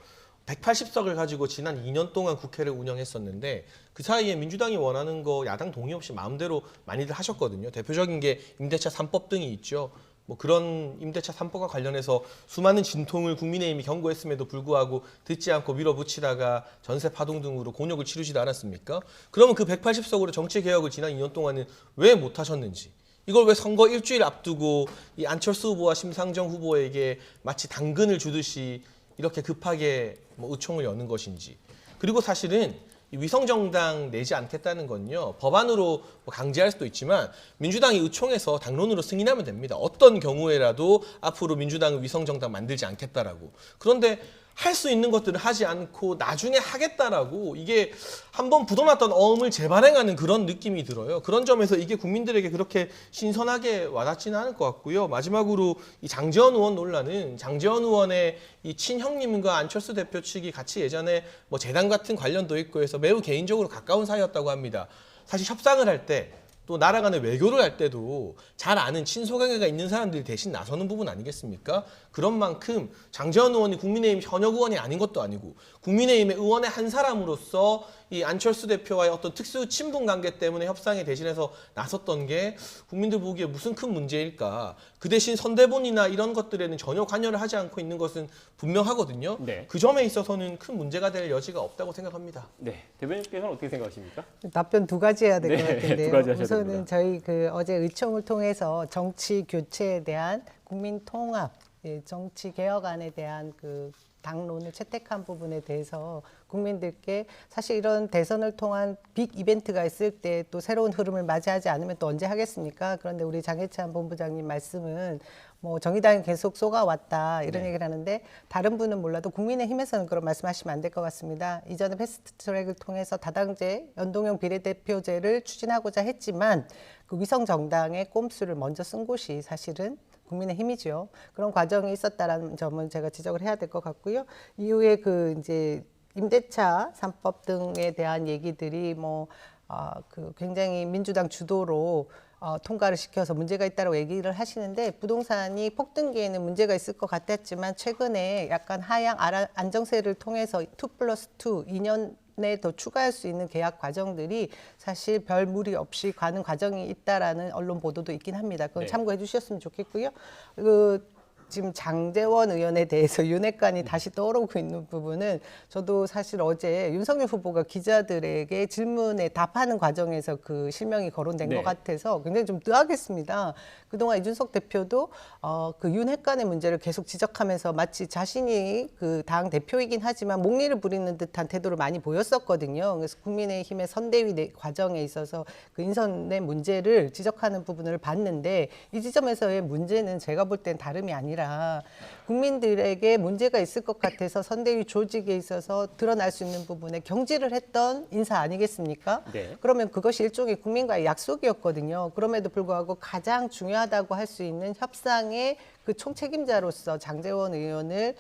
180석을 가지고 지난 2년 동안 국회를 운영했었는데 그 사이에 민주당이 원하는 거 야당 동의 없이 마음대로 많이들 하셨거든요. 대표적인 게 임대차 3법 등이 있죠. 뭐 그런 임대차 3법과 관련해서 수많은 진통을 국민의힘이 경고했음에도 불구하고 듣지 않고 밀어붙이다가 전세 파동 등으로 곤욕을 치르지도 않았습니까? 그러면 그 180석으로 정치개혁을 지난 2년 동안은 왜 못하셨는지, 이걸 왜 선거 일주일 앞두고 이 안철수 후보와 심상정 후보에게 마치 당근을 주듯이 이렇게 급하게 뭐 의총을 여는 것인지, 그리고 사실은 이 위성정당 내지 않겠다는 건요, 법안으로 뭐 강제할 수도 있지만 민주당이 의총에서 당론으로 승인하면 됩니다. 어떤 경우에라도 앞으로 민주당은 위성정당 만들지 않겠다라고. 그런데 할 수 있는 것들을 하지 않고 나중에 하겠다라고, 이게 한번 묻어놨던 어음을 재발행하는 그런 느낌이 들어요. 그런 점에서 이게 국민들에게 그렇게 신선하게 와닿지는 않을 것 같고요. 마지막으로 이 장제원 의원 논란은 장제원 의원의 이 친형님과 안철수 대표 측이 같이 예전에 뭐 재단 같은 관련도 있고 해서 매우 개인적으로 가까운 사이였다고 합니다. 사실 협상을 할 때, 또 나라 간의 외교를 할 때도 잘 아는 친소관계가 있는 사람들이 대신 나서는 부분 아니겠습니까? 그런 만큼 장제원 의원이 국민의힘 현역 의원이 아닌 것도 아니고 국민의힘의 의원의 한 사람으로서 이 안철수 대표와의 어떤 특수 친분 관계 때문에 협상에 대신해서 나섰던 게 국민들 보기에 무슨 큰 문제일까? 그 대신 선대본이나 이런 것들에는 전혀 관여를 하지 않고 있는 것은 분명하거든요. 네. 그 점에 있어서는 큰 문제가 될 여지가 없다고 생각합니다. 네, 대변인께서는 어떻게 생각하십니까? 답변 두 가지 해야 될 것 네, 같은데요. 두 가지 하셔야 우선은 됩니다. 저희 그 어제 의총을 통해서 정치 교체에 대한 국민 통합, 정치 개혁안에 대한 그 당론을 채택한 부분에 대해서 국민들께, 사실 이런 대선을 통한 빅 이벤트가 있을 때 또 새로운 흐름을 맞이하지 않으면 또 언제 하겠습니까? 그런데 우리 장해찬 본부장님 말씀은 뭐 정의당이 계속 쏘가왔다 이런 얘기를 하는데, 다른 분은 몰라도 국민의힘에서는 그런 말씀하시면 안 될 것 같습니다. 이전에 패스트트랙을 통해서 다당제, 연동형 비례대표제를 추진하고자 했지만 그 위성 정당의 꼼수를 먼저 쓴 곳이 사실은 국민의힘이죠. 그런 과정이 있었다라는 점은 제가 지적을 해야 될 것 같고요. 이후에 그 이제 임대차 3법 등에 대한 얘기들이 그 굉장히 민주당 주도로 통과를 시켜서 문제가 있다고 얘기를 하시는데, 부동산이 폭등기에는 문제가 있을 것 같았지만 최근에 약간 하향 안정세를 통해서 2+2, 2년에 더 추가할 수 있는 계약 과정들이 사실 별 무리 없이 가는 과정이 있다라는 언론 보도도 있긴 합니다. 그건 네. 참고해 주셨으면 좋겠고요. 지금 장제원 의원에 대해서 윤핵관이 다시 떠오르고 있는 부분은 저도 사실 어제 윤석열 후보가 기자들에게 질문에 답하는 과정에서 그 실명이 거론된 네. 것 같아서 굉장히 좀 뜨악했습니다. 그동안 이준석 대표도 그 윤핵관의 문제를 계속 지적하면서 마치 자신이 그 당 대표이긴 하지만 목리를 부리는 듯한 태도를 많이 보였었거든요. 그래서 국민의힘의 선대위 과정에 있어서 그 인선의 문제를 지적하는 부분을 봤는데 이 지점에서의 문제는 제가 볼 땐 다름이 아니라 국민들에게 문제가 있을 것 같아서 선대위 조직에 있어서 드러날 수 있는 부분에 경질을 했던 인사 아니겠습니까? 네. 그러면 그것이 일종의 국민과의 약속이었거든요. 그럼에도 불구하고 가장 중요하다고 할 수 있는 협상의 그 총책임자로서 장제원 의원을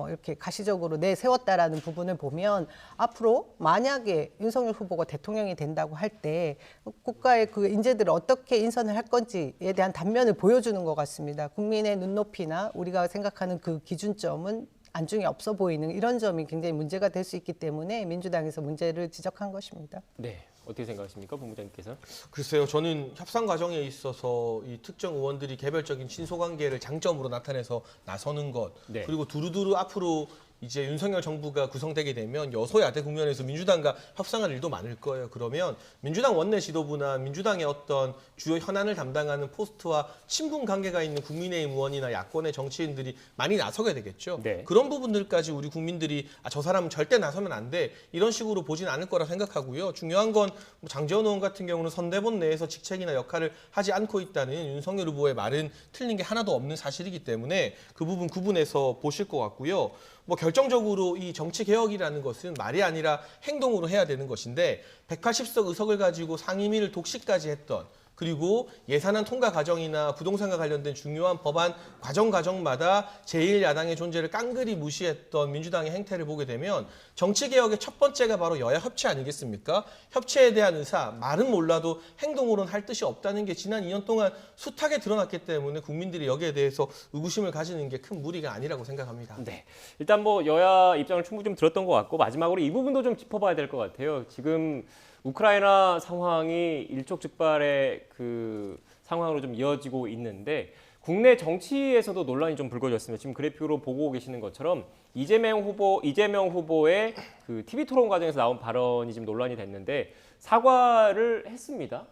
이렇게 가시적으로 내세웠다라는 부분을 보면 앞으로 만약에 윤석열 후보가 대통령이 된다고 할 때 국가의 그 인재들을 어떻게 인선을 할 건지에 대한 단면을 보여주는 것 같습니다. 국민의 눈높이나 우리가 생각하는 그 기준점은 안중에 없어 보이는 이런 점이 굉장히 문제가 될 수 있기 때문에 민주당에서 문제를 지적한 것입니다. 네. 어떻게 생각하십니까, 본부장님께서? 글쎄요, 저는 협상 과정에 있어서 이 특정 의원들이 개별적인 친소관계를 장점으로 나타내서 나서는 것, 네. 그리고 두루두루 앞으로 이제 윤석열 정부가 구성되게 되면 여소야대 국면에서 민주당과 협상할 일도 많을 거예요. 그러면 민주당 원내 지도부나 민주당의 어떤 주요 현안을 담당하는 포스트와 친분 관계가 있는 국민의힘 의원이나 야권의 정치인들이 많이 나서게 되겠죠. 네. 그런 부분들까지 우리 국민들이 저 사람은 절대 나서면 안 돼, 이런 식으로 보진 않을 거라 생각하고요. 중요한 건 장제원 의원 같은 경우는 선대본 내에서 직책이나 역할을 하지 않고 있다는 윤석열 후보의 말은 틀린 게 하나도 없는 사실이기 때문에 그 부분 구분해서 보실 것 같고요. 결정적으로 이 정치 개혁이라는 것은 말이 아니라 행동으로 해야 되는 것인데 180석 의석을 가지고 상임위를 독식까지 했던, 그리고 예산안 통과 과정이나 부동산과 관련된 중요한 법안 과정마다 제1야당의 존재를 깡그리 무시했던 민주당의 행태를 보게 되면 정치개혁의 첫 번째가 바로 여야 협치 아니겠습니까? 협치에 대한 의사, 말은 몰라도 행동으로는 할 뜻이 없다는 게 지난 2년 동안 숱하게 드러났기 때문에 국민들이 여기에 대해서 의구심을 가지는 게 큰 무리가 아니라고 생각합니다. 네. 일단 여야 입장을 충분히 좀 들었던 것 같고 마지막으로 이 부분도 좀 짚어봐야 될 것 같아요. 지금 우크라이나 상황이 일촉즉발의 그 상황으로 좀 이어지고 있는데 국내 정치에서도 논란이 좀 불거졌습니다. 지금 그래픽으로 보고 계시는 것처럼 이재명 후보의 그 TV 토론 과정에서 나온 발언이 지금 논란이 됐는데 사과를 했습니다.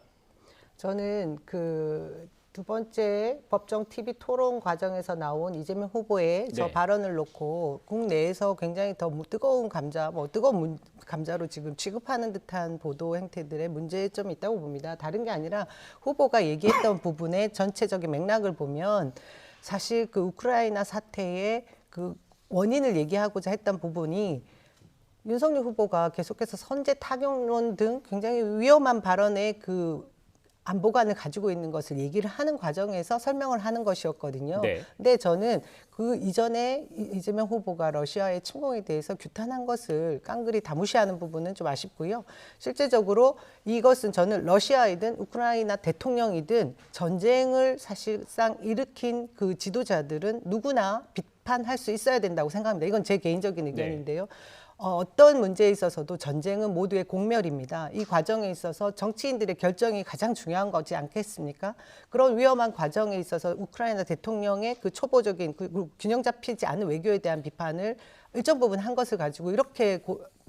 저는 그 두 번째 법정 TV 토론 과정에서 나온 이재명 후보의 저 네. 발언을 놓고 국내에서 굉장히 더 뜨거운 감자, 뜨거운 감자로 지금 취급하는 듯한 보도 행태들의 문제점이 있다고 봅니다. 다른 게 아니라 후보가 얘기했던 부분의 전체적인 맥락을 보면 사실 그 우크라이나 사태의 그 원인을 얘기하고자 했던 부분이 윤석열 후보가 계속해서 선제 타격론 등 굉장히 위험한 발언의 그 안보관을 가지고 있는 것을 얘기를 하는 과정에서 설명을 하는 것이었거든요. 네. 근데 저는 그 이전에 이재명 후보가 러시아의 침공에 대해서 규탄한 것을 깡그리 다 무시하는 부분은 좀 아쉽고요. 실제적으로 이것은 저는 러시아이든 우크라이나 대통령이든 전쟁을 사실상 일으킨 그 지도자들은 누구나 비판할 수 있어야 된다고 생각합니다. 이건 제 개인적인 의견인데요. 어떤 문제에 있어서도 전쟁은 모두의 공멸입니다. 이 과정에 있어서 정치인들의 결정이 가장 중요한 거지 않겠습니까? 그런 위험한 과정에 있어서 우크라이나 대통령의 그 초보적인 그 균형 잡히지 않은 외교에 대한 비판을 일정 부분 한 것을 가지고 이렇게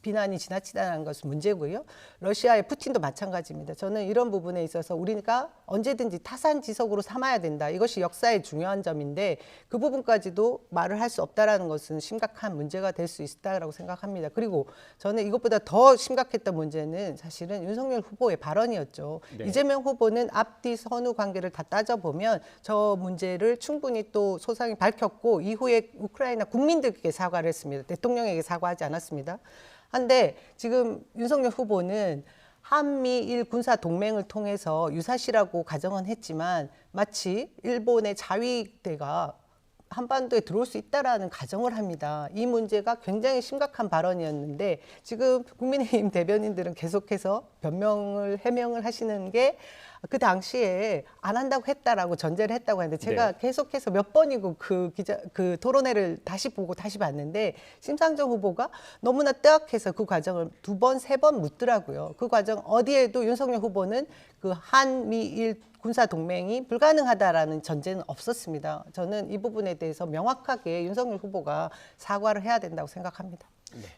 비난이 지나치다는 것은 문제고요. 러시아의 푸틴도 마찬가지입니다. 저는 이런 부분에 있어서 우리가 언제든지 타산지석으로 삼아야 된다. 이것이 역사의 중요한 점인데 그 부분까지도 말을 할 수 없다라는 것은 심각한 문제가 될 수 있다라고 생각합니다. 그리고 저는 이것보다 더 심각했던 문제는 사실은 윤석열 후보의 발언이었죠. 네. 이재명 후보는 앞뒤 선후 관계를 다 따져보면 저 문제를 충분히 또 소상히 밝혔고 이후에 우크라이나 국민들께 사과를 했습니다. 대통령에게 사과하지 않았습니다. 한데 지금 윤석열 후보는 한미일 군사 동맹을 통해서 유사시라고 가정은 했지만 마치 일본의 자위대가 한반도에 들어올 수 있다라는 가정을 합니다. 이 문제가 굉장히 심각한 발언이었는데 지금 국민의힘 대변인들은 계속해서 해명을 하시는 게 그 당시에 안 한다고 했다라고 전제를 했다고 하는데 제가 계속해서 몇 번이고 그 토론회를 다시 보고 다시 봤는데 심상정 후보가 너무나 뜨악해서 그 과정을 2번, 3번 묻더라고요. 그 과정 어디에도 윤석열 후보는 그 한미일 군사 동맹이 불가능하다라는 전제는 없었습니다. 저는 이 부분에 대해서 명확하게 윤석열 후보가 사과를 해야 된다고 생각합니다.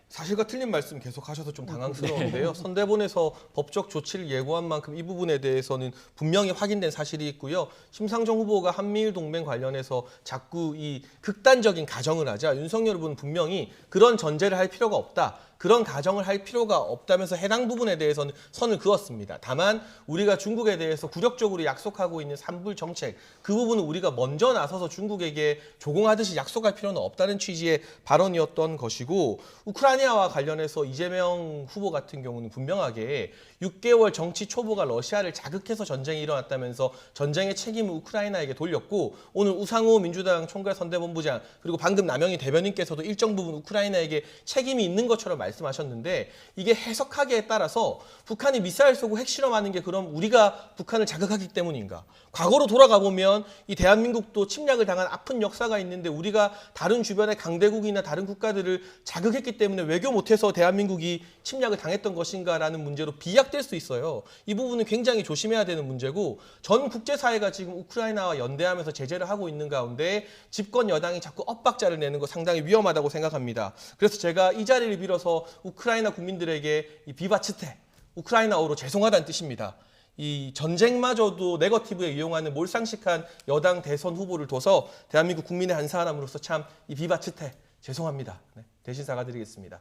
사실과 틀린 말씀 계속 하셔서 좀 당황스러운데요. 선대본에서 법적 조치를 예고한 만큼 이 부분에 대해서는 분명히 확인된 사실이 있고요. 심상정 후보가 한미일 동맹 관련해서 자꾸 이 극단적인 가정을 하자 윤석열 후보는 분명히 그런 전제를 할 필요가 없다. 그런 가정을 할 필요가 없다면서 해당 부분에 대해서는 선을 그었습니다. 다만 우리가 중국에 대해서 굴욕적으로 약속하고 있는 산불 정책, 그 부분은 우리가 먼저 나서서 중국에게 조공하듯이 약속할 필요는 없다는 취지의 발언이었던 것이고, 우크라이나와 관련해서 이재명 후보 같은 경우는 분명하게 6개월 정치 초보가 러시아를 자극해서 전쟁이 일어났다면서 전쟁의 책임을 우크라이나에게 돌렸고, 오늘 우상호 민주당 총괄선대본부장 그리고 방금 남영희 대변인께서도 일정 부분 우크라이나에게 책임이 있는 것처럼 말씀하셨는데, 이게 해석하기에 따라서 북한이 미사일 쏘고 핵실험하는 게 그럼 우리가 북한을 자극하기 때문인가? 과거로 돌아가 보면 이 대한민국도 침략을 당한 아픈 역사가 있는데 우리가 다른 주변의 강대국이나 다른 국가들을 자극했기 때문에 외교 못해서 대한민국이 침략을 당했던 것인가라는 문제로 비약될 수 있어요. 이 부분은 굉장히 조심해야 되는 문제고, 전 국제사회가 지금 우크라이나와 연대하면서 제재를 하고 있는 가운데 집권 여당이 자꾸 엇박자를 내는 거 상당히 위험하다고 생각합니다. 그래서 제가 이 자리를 빌어서 우크라이나 국민들에게 이 비바츠테, 우크라이나어로 죄송하다는 뜻입니다. 이 전쟁마저도 네거티브에 이용하는 몰상식한 여당 대선 후보를 둬서 대한민국 국민의 한 사람으로서 참 이 비바츠테 죄송합니다. 네, 대신 사과드리겠습니다.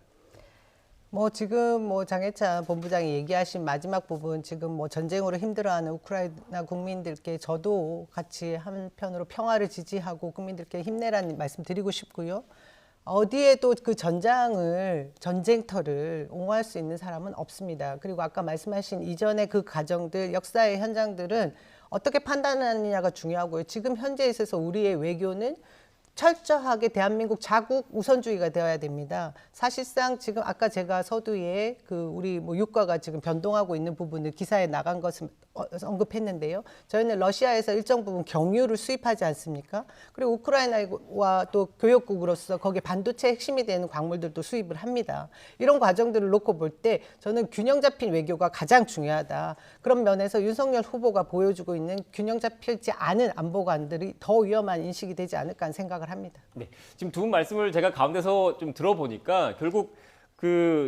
지금 장해찬 본부장이 얘기하신 마지막 부분, 지금 전쟁으로 힘들어하는 우크라이나 국민들께 저도 같이 한편으로 평화를 지지하고 국민들께 힘내라는 말씀 드리고 싶고요. 어디에도 그 전쟁터를 옹호할 수 있는 사람은 없습니다. 그리고 아까 말씀하신 이전의 그 가정들, 역사의 현장들은 어떻게 판단하느냐가 중요하고요. 지금 현재에 있어서 우리의 외교는 철저하게 대한민국 자국 우선주의가 되어야 됩니다. 사실상 지금 아까 제가 서두에 우리 유가가 지금 변동하고 있는 부분을 기사에 나간 것을 언급했는데요. 저희는 러시아에서 일정 부분 경유를 수입하지 않습니까? 그리고 우크라이나와 또 교역국으로서 거기에 반도체 핵심이 되는 광물들도 수입을 합니다. 이런 과정들을 놓고 볼 때 저는 균형 잡힌 외교가 가장 중요하다. 그런 면에서 윤석열 후보가 보여주고 있는 균형 잡히지 않은 안보관들이 더 위험한 인식이 되지 않을까 하는 생각을 합니다. 네, 지금 두 분 말씀을 제가 가운데서 좀 들어보니까 결국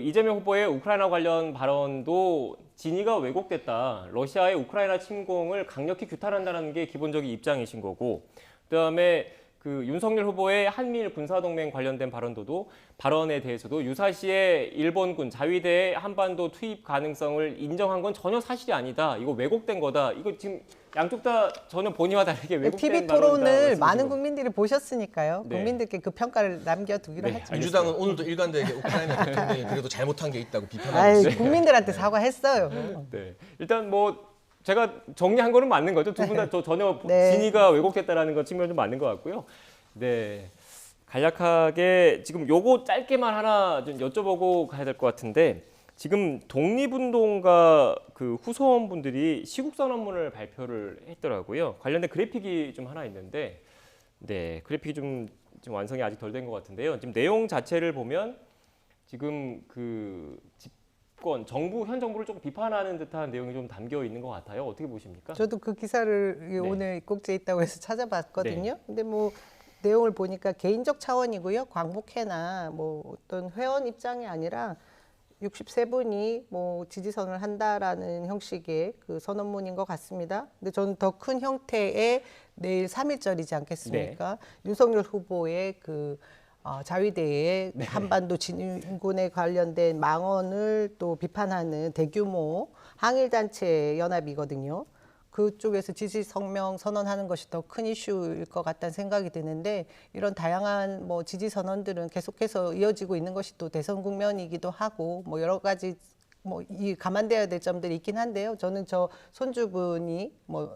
이재명 후보의 우크라이나 관련 발언도 진위가 왜곡됐다. 러시아의 우크라이나 침공을 강력히 규탄한다는 게 기본적인 입장이신 거고, 그다음에 윤석열 후보의 한미일 군사동맹 관련된 발언에 대해서도 유사시에 일본군 자위대의 한반도 투입 가능성을 인정한 건 전혀 사실이 아니다. 이거 왜곡된 거다. 이거 지금 양쪽 다 전혀 본의와 다르게 왜곡된 TV 토론을 많은 국민들이 보셨으니까요. 네. 국민들께 그 평가를 남겨두기로 했죠. 민주당은 오늘도 일관되게 우크라이나 대통령이 그래도 잘못한 게 있다고 비판하고 있습니다. 국민들한테 사과했어요. 네. 일단 제가 정리한 거는 맞는 거죠. 두 분 다 전혀 진위가 왜곡됐다라는 건 측면이 좀 맞는 것 같고요. 네. 간략하게 지금 요거 짧게만 하나 좀 여쭤보고 가야 될 것 같은데, 지금 독립운동가 후손분들이 시국선언문을 발표를 했더라고요. 관련된 그래픽이 좀 하나 있는데, 네, 그래픽이 좀 완성이 아직 덜 된 것 같은데요. 지금 내용 자체를 보면 지금 현 정부를 조금 비판하는 듯한 내용이 좀 담겨 있는 것 같아요. 어떻게 보십니까? 저도 그 기사를 오늘 꼭지에 있다고 해서 찾아봤거든요. 근데 내용을 보니까 개인적 차원이고요. 광복회나 어떤 회원 입장이 아니라 63분이 지지선을 한다라는 형식의 그 선언문인 것 같습니다. 근데 저는 더 큰 형태의 내일 3.1절이지 않겠습니까? 네. 윤석열 후보의 자위대의 한반도 진군에 관련된 망언을 또 비판하는 대규모 항일단체 연합이거든요. 그쪽에서 지지 성명 선언하는 것이 더 큰 이슈일 것 같다는 생각이 드는데, 이런 다양한 지지 선언들은 계속해서 이어지고 있는 것이 또 대선 국면이기도 하고 여러 가지 감안돼야 될 점들이 있긴 한데요. 저는 저 손주분이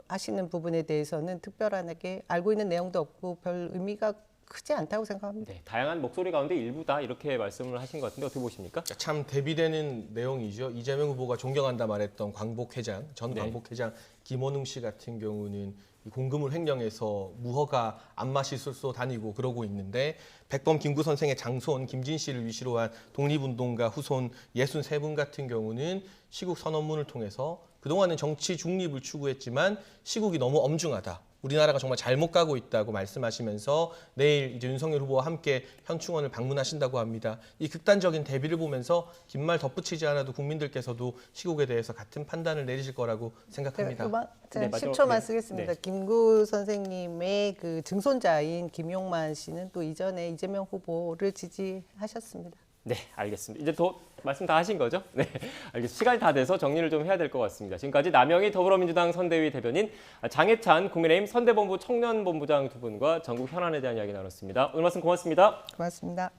하시는 부분에 대해서는 특별하게 알고 있는 내용도 없고 별 의미가 크지 않다고 생각합니다. 네, 다양한 목소리 가운데 일부다 이렇게 말씀을 하신 것 같은데 어떻게 보십니까? 참 대비되는 내용이죠. 이재명 후보가 존경한다 말했던 광복회장, 전 광복회장 김원웅 씨 같은 경우는 이 공금을 횡령해서 무허가 안마실 쏠 다니고 그러고 있는데 백범 김구 선생의 장손 김진 씨를 위시로 한 독립운동가 후손 63분 같은 경우는 시국 선언문을 통해서 그동안은 정치 중립을 추구했지만 시국이 너무 엄중하다. 우리나라가 정말 잘못 가고 있다고 말씀하시면서 내일 이제 윤석열 후보와 함께 현충원을 방문하신다고 합니다. 이 극단적인 대비를 보면서 긴 말 덧붙이지 않아도 국민들께서도 시국에 대해서 같은 판단을 내리실 거라고 생각합니다. 네, 10초만 네. 쓰겠습니다. 네. 김구 선생님의 그 증손자인 김용만 씨는 또 이전에 이재명 후보를 지지하셨습니다. 네, 알겠습니다. 이제 더 말씀 다 하신 거죠? 네, 알겠습니다. 시간이 다 돼서 정리를 좀 해야 될 것 같습니다. 지금까지 남영희 더불어민주당 선대위 대변인, 장해찬 국민의힘 선대본부 청년본부장 두 분과 전국 현안에 대한 이야기 나눴습니다. 오늘 말씀 고맙습니다. 고맙습니다.